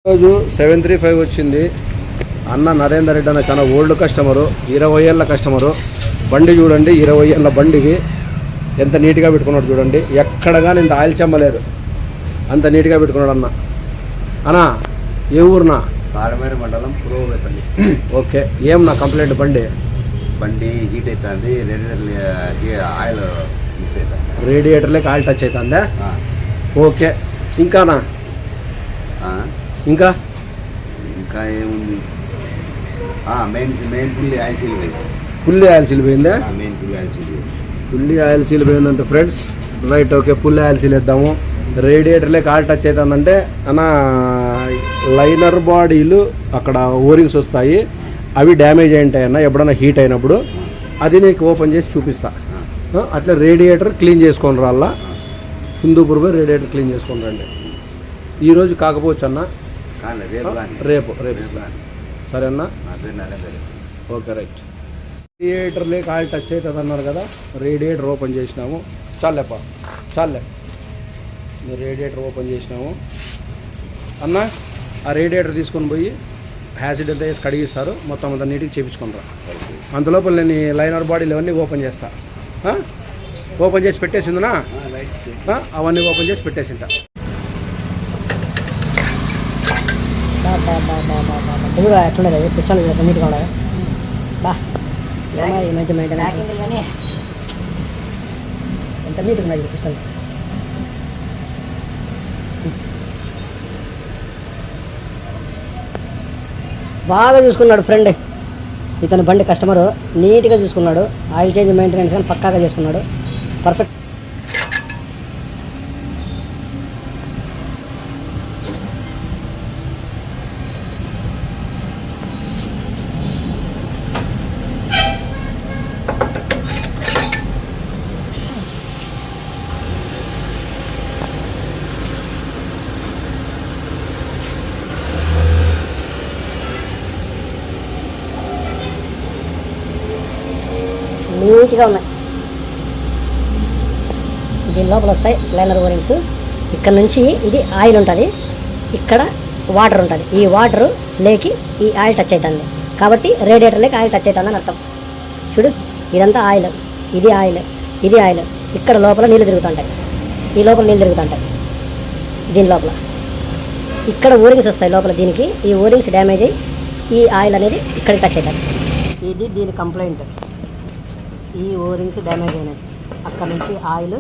రోజు 735 వచ్చింది. అన్న నరేందర్ రెడ్డి అన్న చాలా ఓల్డ్ కస్టమరు, 20 ఏళ్ళ కస్టమరు. బండి చూడండి, 20 ఏళ్ళ బండికి ఎంత నీట్గా పెట్టుకున్నాడు చూడండి. ఎక్కడగా ఇంత ఆయిల్ చెమ్మలేదు, అంత నీట్గా పెట్టుకున్నాడు అన్న. అన్నా ఏ ఊరునా? పాడమేరు మండలం పురోగపల్లి. ఓకే, ఏం నా కంప్లైంట్? బండి హీట్ అవుతుంది, ఆయిల్ మిక్స్ అవుతుంది, రేడియేటర్లోకి ఆయిల్ టచ్ అవుతుందా? ఓకే, ఇంకానా? ఇంకా ఇంకా ఏముంది? మెయిన్ పుల్లి ఆయిల్ సీల్ పోయింది. పుల్లి ఆయిల్ సీల్ పోయిందా? మెయిన్ పుల్లి ఆయిల్ సీల్ పోయింది. పుల్లి ఆయిల్ సీల్ పోయిందంటే ఫ్రెండ్స్, రైట్, ఓకే, పుల్లి ఆయిల్ సీల్ వేద్దాము. రేడియేటర్లోకి ఆయిల్ టచ్ అవుతుందంటే అన్న లైనర్ బాడీలు అక్కడ ఓరింగ్స్ వస్తాయి, అవి డ్యామేజ్ అయి ఉంటాయి అన్న. ఎప్పుడన్నా హీట్ అయినప్పుడు అది నీకు ఓపెన్ చేసి చూపిస్తా. అట్లా రేడియేటర్ క్లీన్ చేసుకొని రాళ్ళ, హిందూపూర్ పోయి రేడియేటర్ క్లీన్ చేసుకొని రండి. ఈరోజు కాకపోవచ్చు అన్న, రేపు సరే అన్న. Okay, right. రేడియేటర్లోకి ఆయిల్ టచ్ అవుతుంది అన్నారు కదా, రేడియేటర్ ఓపెన్ చేసినాము. చాలే మీరు రేడియేటర్ ఓపెన్ చేసినాము అన్న. ఆ రేడియేటర్ తీసుకొని పోయి యాసిడ్ అంతా వేసి కడిగిస్తారు, మొత్తం అంతా నీట్గా చేయించుకొని రా. అంతలోపల నేను లైనర్ బాడీలు అవన్నీ ఓపెన్ చేస్తా. ఓపెన్ చేసి పెట్టేసిందినా? అవన్నీ ఓపెన్ చేసి పెట్టేసింట. ఎట్లుండదు పిస్టల్ నీట్గా ఉండదు బా, మంచి మెయింటెనెన్స్, ఎంత నీట్గా ఉన్నది పిస్టల్. బాగా చూసుకున్నాడు ఫ్రెండ్, ఇతను బండి కస్టమరు నీట్గా చూసుకున్నాడు. ఆయిల్ చేంజ్ మెయింటెనెన్స్ కానీ పక్కాగా చేసుకున్నాడు, పర్ఫెక్ట్. నీట్గా ఉన్నాయి. దీని లోపల వస్తాయి లైనర్ ఓరింగ్స్. ఇక్కడ నుంచి ఇది ఆయిల్ ఉంటుంది, ఇక్కడ వాటర్ ఉంటుంది. ఈ వాటర్ లేకి ఈ ఆయిల్ టచ్ అవుతుంది కాబట్టి రేడియేటర్ లేక ఆయిల్ టచ్ అవుతుందని అర్థం. చూడు, ఇదంతా ఆయిల్, ఇది ఆయిల్, ఇది ఆయిల్. ఇక్కడ లోపల నీళ్ళు తిరుగుతుంటాయి, ఈ లోపల నీళ్ళు తిరుగుతుంటాయి. దీని లోపల ఇక్కడ ఓరింగ్స్ వస్తాయి లోపల. దీనికి ఈ ఓరింగ్స్ డ్యామేజ్ అయ్యి ఈ ఆయిల్ అనేది ఇక్కడికి టచ్ అవుతుంది. ఇది దీని కంప్లైంట్. ఈ ఓరింగ్స్ డ్యామేజ్ అయినాయి, అక్కడ నుంచి ఆయిల్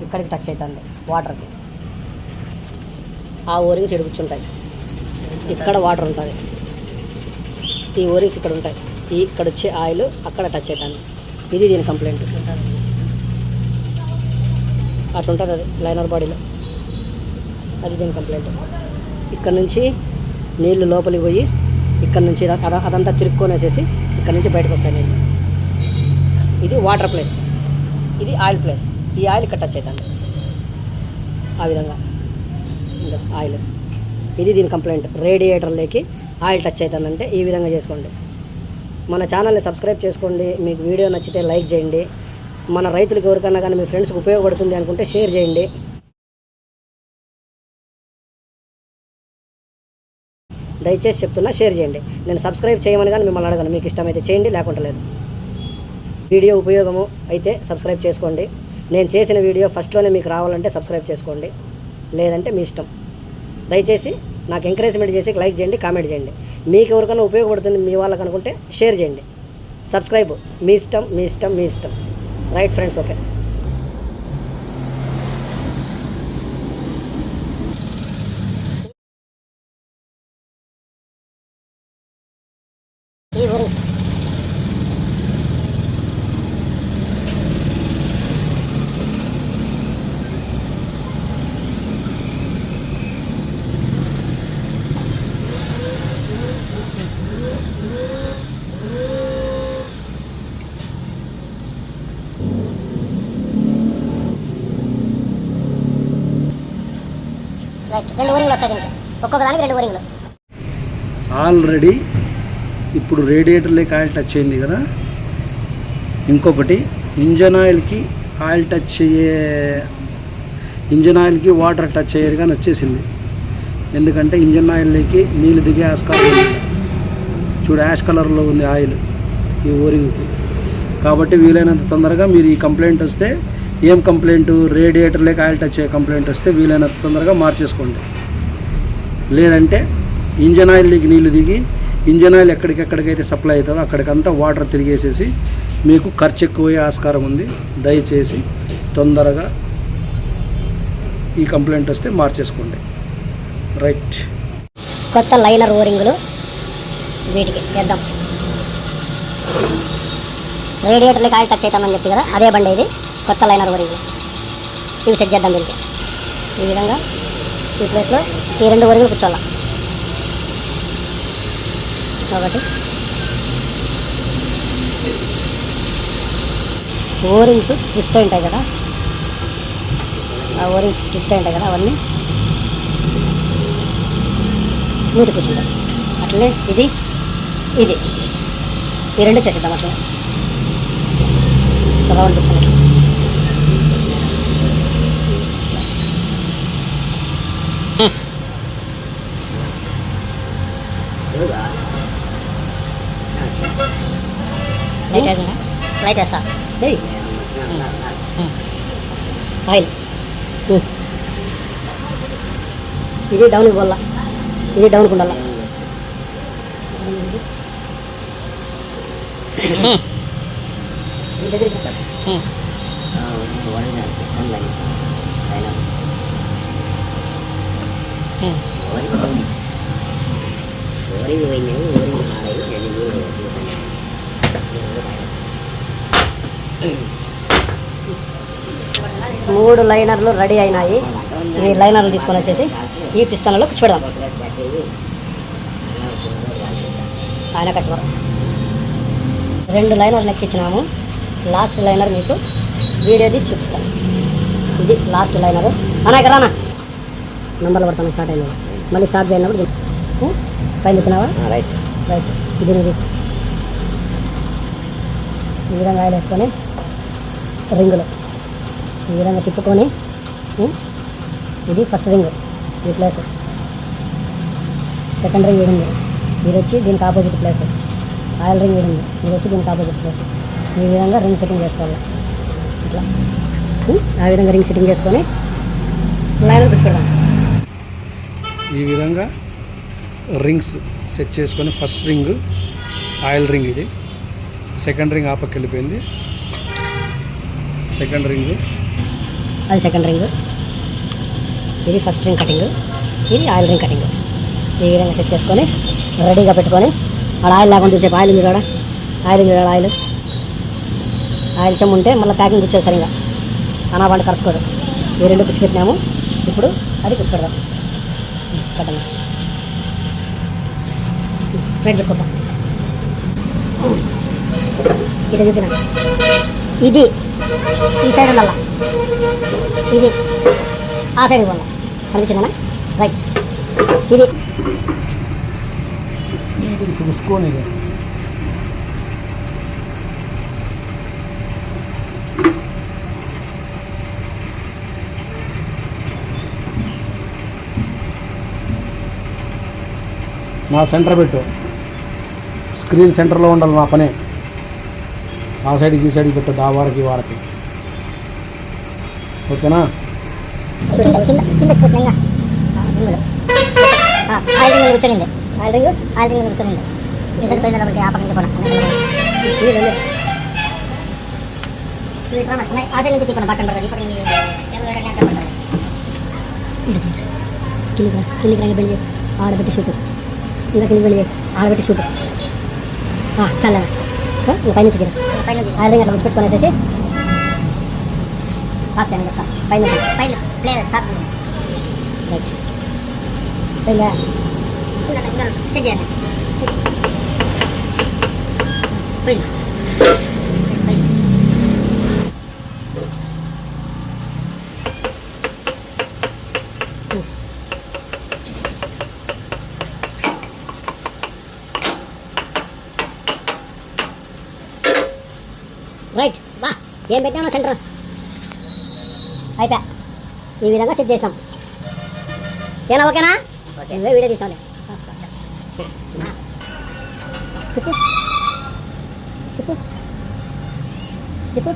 ఇక్కడికి టచ్ అవుతుంది వాటర్కి. ఆ ఓరింగ్స్ ఇక్కడ కూర్చుంటాయి, ఇక్కడ వాటర్ ఉంటుంది. ఈ ఓరింగ్స్ ఇక్కడ ఉంటాయి, ఇక్కడ వచ్చే ఆయిల్ అక్కడ టచ్ అవుతుంది. ఇది దీని కంప్లైంట్. అట్లా ఉంటుంది అది లైనర్ బాడీలో, అది దీని కంప్లైంట్. ఇక్కడ నుంచి నీళ్ళు లోపలికి పోయి ఇక్కడ నుంచి అదంతా తిరుక్కొనేసేసి ఇక్కడ నుంచి బయటకు వస్తాయి నీళ్ళు. ఇది వాటర్ ప్లేస్, ఇది ఆయిల్ ప్లేస్. ఈ ఆయిల్ ఇక్కడ టచ్ అవుతుంది ఆ విధంగా, ఇంకా ఆయిల్. ఇది దీని కంప్లైంట్. రేడియేటర్లోకి ఆయిల్ టచ్ అవుతుందంటే ఈ విధంగా చేసుకోండి. మన ఛానల్ని సబ్స్క్రైబ్ చేసుకోండి. మీకు వీడియో నచ్చితే లైక్ చేయండి. మన రైతులకు ఎవరికన్నా కానీ మీ ఫ్రెండ్స్కి ఉపయోగపడుతుంది అనుకుంటే షేర్ చేయండి. దయచేసి చెప్తున్నా, షేర్ చేయండి. నేను సబ్స్క్రైబ్ చేయమని కానీ మిమ్మల్ని అడగను, మీకు ఇష్టమైతే చేయండి, లేకుంటే లేదు. వీడియో ఉపయోగము అయితే సబ్స్క్రైబ్ చేసుకోండి. నేను చేసిన వీడియో ఫస్ట్లోనే మీకు రావాలంటే సబ్స్క్రైబ్ చేసుకోండి, లేదంటే మీ ఇష్టం. దయచేసి నాకు ఎంకరేజ్మెంట్ చేసి లైక్ చేయండి, కామెంట్ చేయండి. మీకు ఎవరికైనా ఉపయోగపడుతుంది మీ వాళ్ళకి అనుకుంటే షేర్ చేయండి. సబ్స్క్రైబ్ మీ ఇష్టం, మీ ఇష్టం, మీ ఇష్టం. Right friends, okay. ఈ ఓరింగ్స్ రెండు ఓరింగ్లు వస్తాయి దీనికి, ఒక్కొక్క దానికి రెండు ఓరింగ్లు. ఆల్రెడీ ఇప్పుడు రేడియేటర్లోకి ఆయిల్ టచ్ అయింది కదా. ఇంకొకటి ఇంజన్ ఆయిల్కి ఆయిల్ టచ్ ఇంజన్ ఆయిల్కి వాటర్ టచ్ అయ్యేది కానీ వచ్చేసింది. ఎందుకంటే ఇంజన్ ఆయిల్లోకి నీళ్ళు దిగే ఆస్కారం ఉంది. చూడు యాష్ కలర్లో ఉంది ఆయిల్ ఈ ఓరింగ్కి. కాబట్టి వీలైనంత తొందరగా మీరు ఈ కంప్లైంట్ వస్తే, ఏం కంప్లైంట్, రేడియేటర్లోకి ఆయిల్ టచ్ అయ్యే కంప్లైంట్ వస్తే వీలైనంత తొందరగా మార్చేసుకోండి. లేదంటే ఇంజన్ ఆయిల్లోకి నీళ్ళు దిగి ఇంజన్ ఆయిల్ ఎక్కడికెక్కడికైతే సప్లై అవుతుందో అక్కడికంతా వాటర్ తిరిగేసేసి మీకు ఖర్చు ఎక్కువయ్యే ఆస్కారం ఉంది. దయచేసి తొందరగా ఈ కంప్లైంట్ వస్తే మార్చేసుకోండి. రైట్. కొత్త లైనర్ ఓరింగులు వీటికి వేద్దాం. రేడియేటర్లకి ఆయిల్ టచ్ అవుతామని చెప్తే కదా, అదే బండి ఇది. కొత్త లైనర్ ఓరింగులు ఇవి సెట్ చేద్దాం దీనికి. ఈ విధంగా ఈ ప్లేస్లో ఈ 2 ఓరింగులు కూర్చోాల. కాబట్టి ఓరింగ్స్ ట్విస్ట్ అయి ఉంటాయి కదా, ఆ ఓరింగ్స్ ట్విస్ట్ అయి ఉంటాయి కదా, అవన్నీ నీటి కూర్చుంటాయి. అట్లనే ఇది ఈ 2 చేసేద్దాం. అట్లనే రౌండ్ తిప్పుకుంటాం. లైట్ వేస్తా ఆయిల్. ఇది డౌన్కి పోల్ల, ఇది డౌన్కి ఉండాల. మూడు లైనర్లు రెడీ అయినాయి. ఈ లైనర్లు తీసుకొని వచ్చేసి ఈ పిస్టన్లలో కూర్చోపెడదాం. ఆయన కస్టమర్ 2 లైనర్లు ఎక్కించినాము. లాస్ట్ లైనర్ మీకు వీడియో తీసి చూపిస్తాను. ఇది లాస్ట్ లైనరు. అన్నా ఇక్కడ రానా, నంబర్లు పడతాను. స్టార్ట్ అయినా మళ్ళీ స్టార్ట్ చేయనప్పుడు పైన తిప్పినావా? Right right. ఇది ఈ విధంగా ఆయిల్ వేసుకొని రింగులు ఈ విధంగా తిప్పుకొని, ఇది ఫస్ట్ రింగ్ ఈ ప్లేస్, సెకండ్ రింగ్ ఉంది, ఇది వచ్చి దీనికి ఆపోజిట్ ప్లేస్, ఆయిల్ రింగ్ ఉంది, ఇది వచ్చి దీనికి ఆపోజిట్ ప్లేస్. ఈ విధంగా రింగ్ సెట్టింగ్ చేసుకోవాలి. ఇట్లా ఆ విధంగా రింగ్ సెట్టింగ్ చేసుకొని లైనర్ పెడదాం. ఈ విధంగా రింగ్స్ సెట్ చేసుకొని ఫస్ట్ రింగ్ ఆయిల్ రింగ్, ఇది సెకండ్ రింగ్ ఆపకి వెళ్ళిపోయింది. సెకండ్ రింగ్ అది సెకండ్ రింగ్, ఇది ఫస్ట్ రింగ్ కటింగ్, ఇది ఆయిల్ రింగ్ కటింగ్. ఈ విధంగా సెట్ చేసుకొని రెడీగా పెట్టుకొని ఆడ ఆయిల్ లేకుండా చూసేపు ఆయిల్ ఉంది కూడా, ఆయిల్ చెమ్ము ఉంటే మళ్ళీ ప్యాకింగ్ కూర్చోదు సరిగా, అనాబండి కరుసుకోదు. ఈ 2 కూర్చోపెట్టినాము. ఇప్పుడు అది కూర్చోపెడదాం. కట్టండి స్ట్రైట్ పెట్టుకుంటాం. ఇది చూపినా, ఇది ఈ సైడ్ ఉండాల, ఇది ఆ సైడ్ పోవాల. కనిపించిందనా? రైట్. ఇది చూసుకొని నా సెంటర్ పెట్టు, స్క్రీన్ సెంటర్లో ఉండాలి నా పనే. ఆ సైడ్కి ఈ సైడ్కి పెట్టదు, ఆ వారకి ఈ వారకి. ఓకేనా? కూర్చొనింది ఆయిల్ రింగ్ కూర్చొనింది. ఇద్దరు పోయింది కాబట్టి ఆ పక్కన ఆ సైడ్ నుంచి తిప్పను, పక్కన పడుతుంది. కిందికి రంగి బండి ఆడబెట్టి షూట్, ఇంకా కిందికి బండి ఆడబెట్టి షూట్. చాలా పైనుంచి ఆయిల్ రింగ్ అట్లా వచ్చి పెట్టుకొనేసేసి పాస్ చేయని చెప్తా. పైన ప్లే స్టార్ట్ రైట్. సెట్ చేయాలి. రైట్. బా ఏం పెట్టామో సెంటర్ అయిపోయా. ఈ విధంగా సెట్ చేసినాం. ఏనా ఓకేనా? నువ్వే వీడియో తీసాను చెప్పు చెప్పు చెప్పు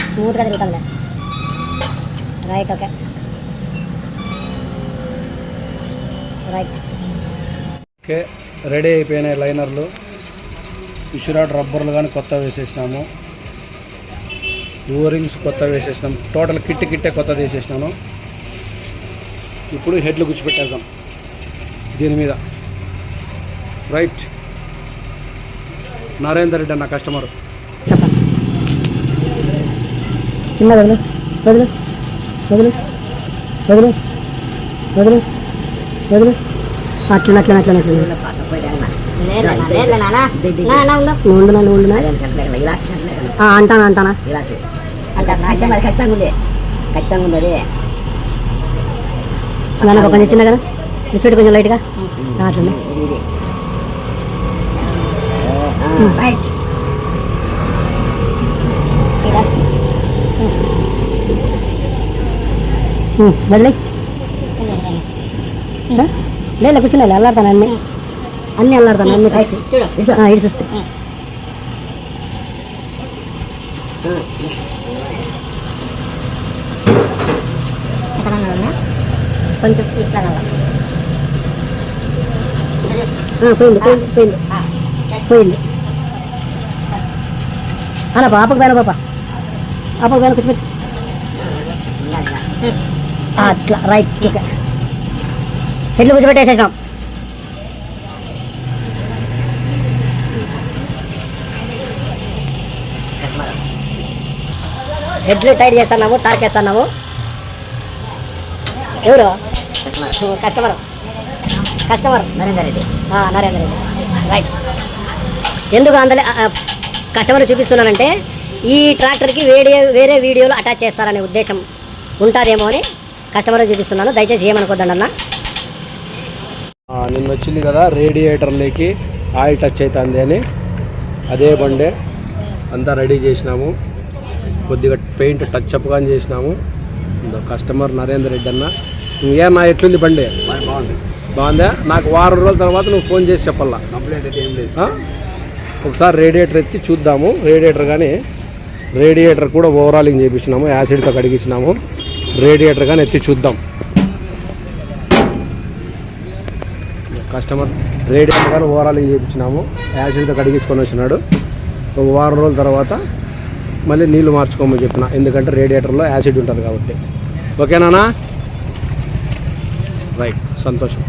స్మూత్గా తిరుగుతుంది right okay right okay ready అయిపోయినాయి లైనర్లు ఇషురాడ్ రబ్బర్లు కానీ కొత్త వేసేసినాము ఓరింగ్స్ కొత్త వేసేసినాం టోటల్ కిట్టే కొత్తది వేసేసినాను ఇప్పుడు హెడ్లు గుచ్చిపెట్టేద్దాం దీని మీద రైట్ నరేందర్ రెడ్డి అన్న కస్టమర్ చెప్పండి చిన్న వదులు వదులు వదులు వదులు వదులు వదులు అట్లా అట్లా అట్లా అట్లా అంటానా అంటానా ఖచ్చితంగా ఉంది అది నాకు కొంచెం చిన్న కదా బిస్కెట్ కొంచెం లైట్గా అట్లా రైట్ వదిలే లేదు కూర్చున్నా అల్లాడతాను అన్నీ అల్లాడతాను అన్ని ఇడుసు కొంచెం ఇట్లా పోయింది పోయింది పోయింది పోయింది అలా పాపకు పోయినా పాప పాపకు పోయినా కూర్చోబెట్టు అట్లా రైట్ ఓకే హెడ్లు కూర్చోబెట్టేసేసాం హెడ్లు టైట్ చేస్తున్నాము తారకేస్తున్నాము ఎవరు customer customer Narender Reddy Narender Reddy right ఎందుకు అందులో కస్టమర్ చూపిస్తున్నానంటే ఈ ట్రాక్టర్కి వేరే వీడియోలు అటాచ్ చేస్తారనే ఉద్దేశం ఉంటుందేమో అని కస్టమర్ చూపిస్తున్నాను దయచేసి ఏమనుకోద్దండి అన్న నిన్న వచ్చింది కదా రేడియేటర్లోకి ఆయిల్ టచ్ అవుతుంది అని అదే బండే అంతా రెడీ చేసినాము కొద్దిగా పెయింట్ టచ్ అప్ కానీ చేసినాము కస్టమర్ నరేందర్ రెడ్డి అన్న ఏమన్నా ఎట్లుంది బండి బాగుంది బాగుందా నాకు వారం రోజుల తర్వాత నువ్వు ఫోన్ చేసి చెప్పాలా కంప్లైంట్ అయితే ఏం లేదు ఒకసారి రేడియేటర్ ఎత్తి చూద్దాము రేడియేటర్ కూడా ఓవరాలింగ్ చేయించినాము యాసిడ్తో కడిగించినాము రేడియేటర్ కానీ ఎత్తి చూద్దాం కస్టమర్ రేడియేటర్ కానీ ఓవరాలింగ్ చేయించినాము యాసిడ్తో కడిగించుకొని వచ్చినాడు ఒక వారం రోజుల తర్వాత మళ్ళీ నీళ్లు మార్చుకోమని చెప్పిన ఎందుకంటే రేడియేటర్లో యాసిడ్ ఉంటుంది కాబట్టి ఓకేనా రైట్ సంతోషం